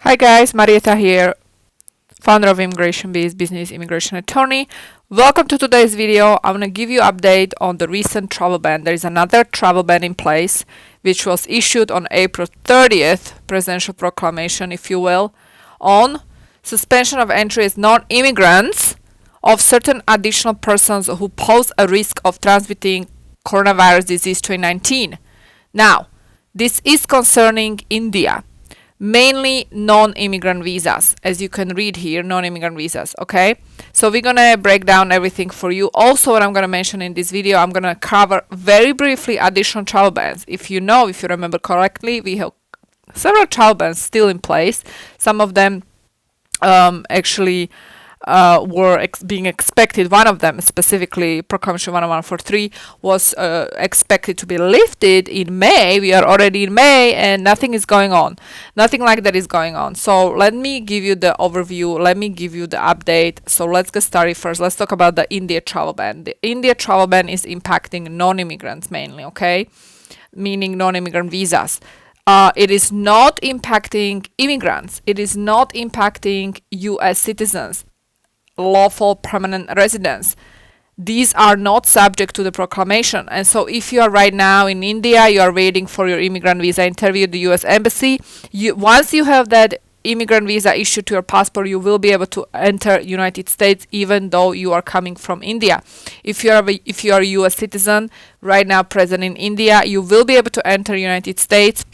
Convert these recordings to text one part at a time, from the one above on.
Hi guys, Marieta here, founder of ImmigrationBiz Business Immigration Attorney. Welcome to today's video. I'm going to give you an update on the recent travel ban. There is another travel ban in place, which was issued on April 30th, presidential proclamation, if you will, on suspension of entry as non-immigrants of certain additional persons who pose a risk of transmitting coronavirus disease 2019. Now, this is concerning India. Mainly non-immigrant visas, as you can read here, non-immigrant visas, okay? So we're gonna break down everything for you. Also, what I'm gonna mention in this video, I'm gonna cover very briefly additional travel bans. If you remember correctly, we have several travel bans still in place. Some of them actually were being expected. One of them, specifically Proclamation 10143, was expected to be lifted in May. We are already in May and nothing is going on. Nothing like that is going on. So let me give you the overview. Let me give you the update. So let's get started first. Let's talk about the India travel ban. The India travel ban is impacting non-immigrants mainly, okay? Meaning non-immigrant visas. It is not impacting immigrants. It is not impacting US citizens, lawful permanent residents. These are not subject to the proclamation. And so if you are right now in India, you are waiting for your immigrant visa interview at the US embassy. Once you have that immigrant visa issued to your passport, you will be able to enter United States even though you are coming from India. If you are a US citizen right now present in India, you will be able to enter United States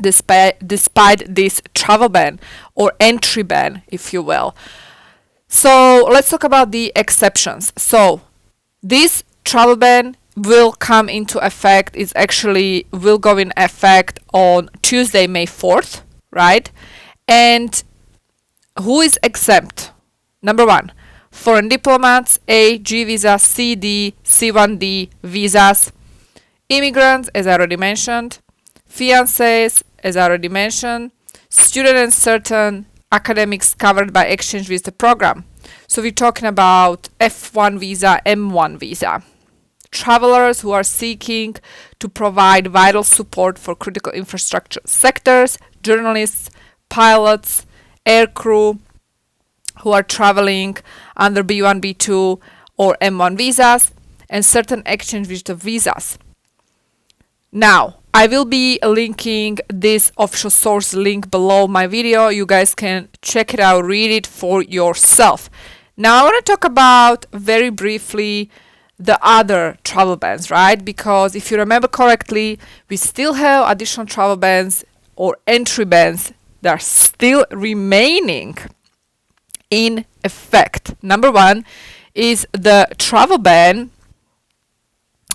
despite this travel ban or entry ban, if you will. So let's talk about the exceptions. So this travel ban will come into effect, will go in effect on Tuesday, May 4th, right? And who is exempt? Number one, foreign diplomats, A, G visa, C, D, C1D visas, immigrants, as I already mentioned, fiancés, as I already mentioned, student and certain academics covered by exchange visa program. So we're talking about F1 visa, M1 visa. Travelers who are seeking to provide vital support for critical infrastructure sectors, journalists, pilots, air crew who are traveling under B1, B2 or M1 visas, and certain exchange visa visas. Now, I will be linking this official source link below my video. You guys can check it out, read it for yourself. Now, I want to talk about very briefly the other travel bans, right? Because if you remember correctly, we still have additional travel bans or entry bans that are still remaining in effect. Number one is the travel ban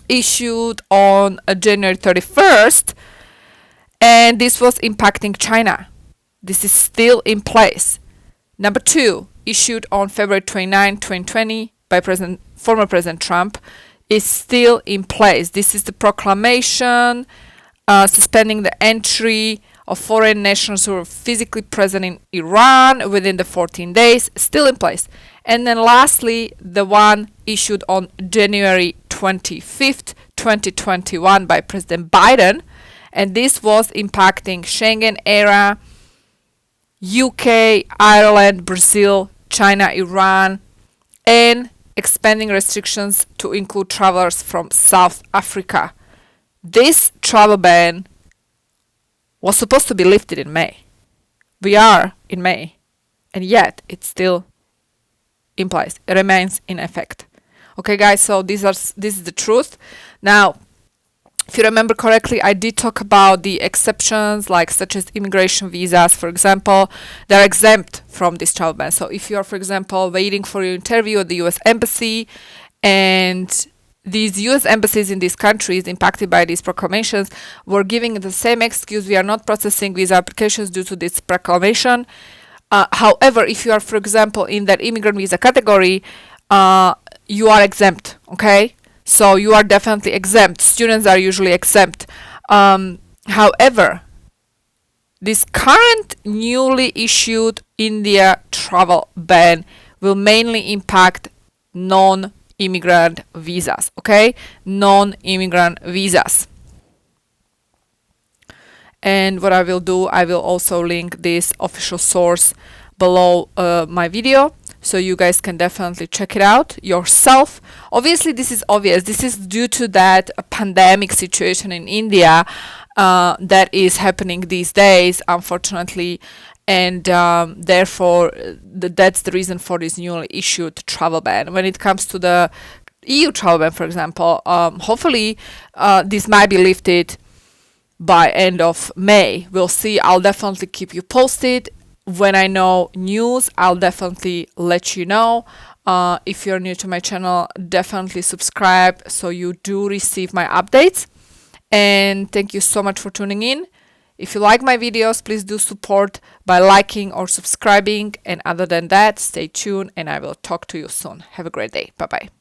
issued on January 31st, and this was impacting China. This is still in place. Number two, issued on February 29, 2020 by former President Trump, is still in place. This is the proclamation suspending the entry of foreign nationals who are physically present in Iran within the 14 days, still in place. And then lastly, the one issued on January 25th, 2021 by President Biden, and this was impacting Schengen area, UK, Ireland, Brazil, China, Iran, and expanding restrictions to include travelers from South Africa. This travel ban was supposed to be lifted in May. We are in May, and yet it's still in place. It remains in effect. Okay, guys, so this is the truth. Now, if you remember correctly, I did talk about the exceptions, such as immigration visas, for example. They're exempt from this travel ban. So if you are, for example, waiting for your interview at the US embassy, and these US embassies in these countries impacted by these proclamations were giving the same excuse: we are not processing visa applications due to this proclamation. However, if you are, for example, in that immigrant visa category, you are exempt, okay? So you are definitely exempt. Students are usually exempt. However, this current newly issued India travel ban will mainly impact non-immigrant visas, okay? Non-immigrant visas. And what I will do, I will also link this official source below my video, so you guys can definitely check it out yourself. Obviously, this is obvious. This is due to that pandemic situation in India that is happening these days, unfortunately, and therefore that's the reason for this newly issued travel ban. When it comes to the EU travel ban, for example, hopefully this might be lifted by end of May. We'll see. I'll definitely keep you posted. When I know news, I'll definitely let you know. If you're new to my channel, definitely subscribe so you do receive my updates. And thank you so much for tuning in. If you like my videos, please do support by liking or subscribing. And other than that, stay tuned and I will talk to you soon. Have a great day. Bye-bye.